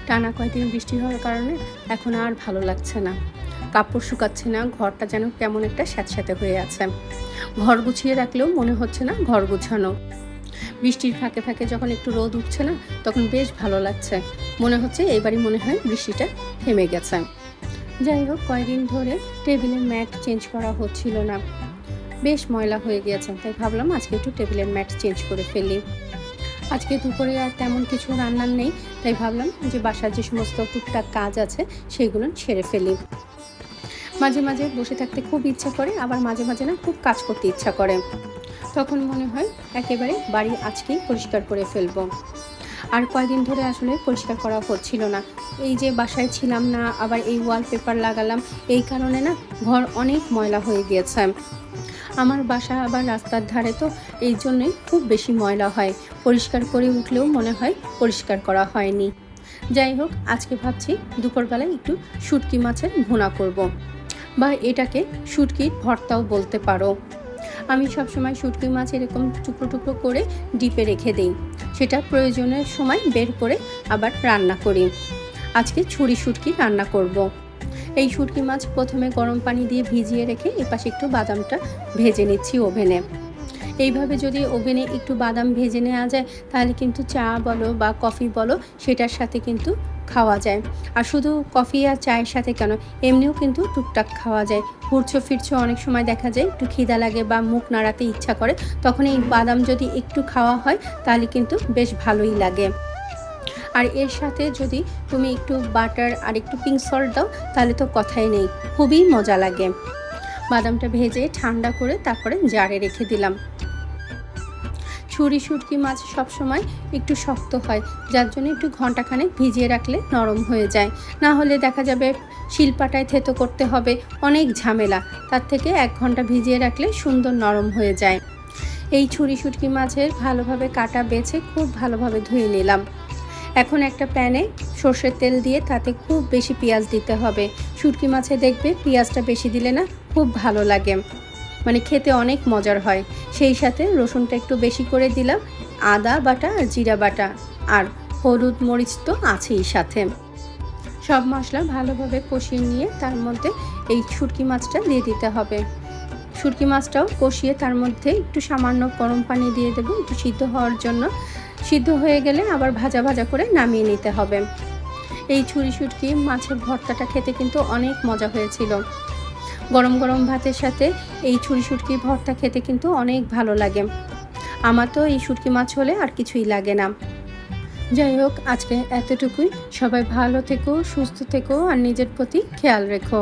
টানা কয়েকদিন বৃষ্টি হওয়ার কারণে এখন আর ভালো লাগছে না, কাপড় শুকাচ্ছে না, ঘরটা যেন কেমন একটা স্যাঁতস্যাঁতে হয়ে আছে। ঘর গুছিয়ে রাখলেও মনে হচ্ছে না ঘর গুছানো। বৃষ্টির ফাঁকে ফাঁকে যখন একটু রোদ উঠছে না, তখন বেশ ভালো লাগছে, মনে হচ্ছে এবারই মনে হয় বৃষ্টিটা থেমে গেছে। যাই হোক, কয়েকদিন ধরে টেবিলের ম্যাট চেঞ্জ করা হচ্ছিল না, বেশ ময়লা হয়ে গিয়েছে, তাই ভাবলাম আজকে একটু টেবিলের ম্যাট চেঞ্জ করে ফেলি। আজকে দুপুরে আর তেমন কিছু রান্নার নেই, তাই ভাবলাম যে বাসার যে সমস্ত টুকটাক কাজ আছে সেগুলো সেরে ফেলি। মাঝে মাঝে বসে থাকতে খুব ইচ্ছা করে, আবার মাঝে মাঝে না খুব কাজ করতে ইচ্ছা করে, তখন মনে হয় একেবারে বাড়ি আজকেই পরিষ্কার করে ফেলবো। আর কয়েকদিন ধরে আসলে পরিষ্কার করা হচ্ছিল না, এই যে বাসায় ছিলাম না, আবার এই ওয়ালপেপার লাগালাম, এই কারণে না ঘর অনেক ময়লা হয়ে গিয়েছে। আমার বাসা আবার রাস্তার ধারে, তো এই জন্যই খুব বেশি ময়লা হয়, পরিষ্কার করে উঠলেও মনে হয় পরিষ্কার করা হয়নি। যাই হোক, আজকে ভাবছি দুপুরবেলায় একটু শুটকি মাছের ভুনা করব, বা এটাকে শুটকির ভর্তাও বলতে পারো। আমি সবসময় শুটকি মাছ এরকম টুকরো টুকরো করে ডিপে রেখে দিই, সেটা প্রয়োজনের সময় বের করে আবার রান্না করি। আজকে ছুরি শুটকি রান্না করব। এই শুটকি মাছ প্রথমে গরম পানি দিয়ে ভিজিয়ে রেখে এপাশে একটু বাদামটা ভেজে নিচ্ছি ওভেনে। এইভাবে যদি ওভেনে একটু বাদাম ভেজে নেওয়া যায়, তাহলে কিন্তু চা বলো বা কফি বলো, সেটার সাথে কিন্তু খাওয়া যায়। আর শুধু কফি আর চায়ের সাথে কেন, এমনিও কিন্তু টুকটাক খাওয়া যায়। ঘুরছো ফিরছো, অনেক সময় দেখা যায় একটু খিদা লাগে বা মুখ নাড়াতে ইচ্ছা করে, তখন এই বাদাম যদি একটু খাওয়া হয় তাহলে কিন্তু বেশ ভালোই লাগে। আর এর সাথে যদি তুমি একটু বাটার আর একটু পিঙ্ক সল্ট দাও, তাহলে তো কথাই নেই, খুবই মজা লাগে। বাদামটা ভেজে ঠান্ডা করে তারপরে জারে রেখে দিলাম। ছুরি শুটকি মাছ সবসময় একটু শক্ত হয়, যার জন্য একটু ঘন্টাখানেক ভিজিয়ে রাখলে নরম হয়ে যায়, না হলে দেখা যাবে শিলপাটায় থেতো করতে হবে, অনেক ঝামেলা। তার থেকে 1 ঘন্টা ভিজিয়ে রাখলে সুন্দর নরম হয়ে যায়। এই ছুরি শুটকি মাছের ভালোভাবে কাটা বেছে খুব ভালোভাবে ধুয়ে নিলাম। এখন একটা প্যানে সর্ষের তেল দিয়ে তাতে খুব বেশি পেঁয়াজ দিতে হবে। শুটকি মাছে দেখবে পেঁয়াজটা বেশি দিলে না খুব ভালো লাগে, মানে খেতে অনেক মজার হয়। সেই সাথে রসুনটা একটু বেশি করে দিলাম, আদা বাটা আর জিরা বাটা, আর হলুদ মরিচ তো আছেই সাথে। সব মশলা ভালোভাবে কষিয়ে নিয়ে তার মধ্যে এই শুটকি মাছটা দিয়ে দিতে হবে। শুটকি মাছটাও কষিয়ে তার মধ্যে একটু সামান্য গরম পানি দিয়ে দেবো একটু সিদ্ধ হওয়ার জন্য। সিদ্ধ হয়ে গেলে আবার ভাজা ভাজা করে নামিয়ে নিতে হবে। এই ছুরি শুটকি মাছের ভর্তাটা খেতে কিন্তু অনেক মজা হয়েছিল। গরম গরম ভাতের সাথে এই ছুরি শুটকি ভর্তা খেতে কিন্তু অনেক ভালো লাগে। আমার তো এই শুটকি মাছ হলে আর কিছুই লাগে না। যাই হোক, আজকে এতটুকুই। সবাই ভালো থেকো, সুস্থ থেকো, আর নিজের প্রতি খেয়াল রেখো।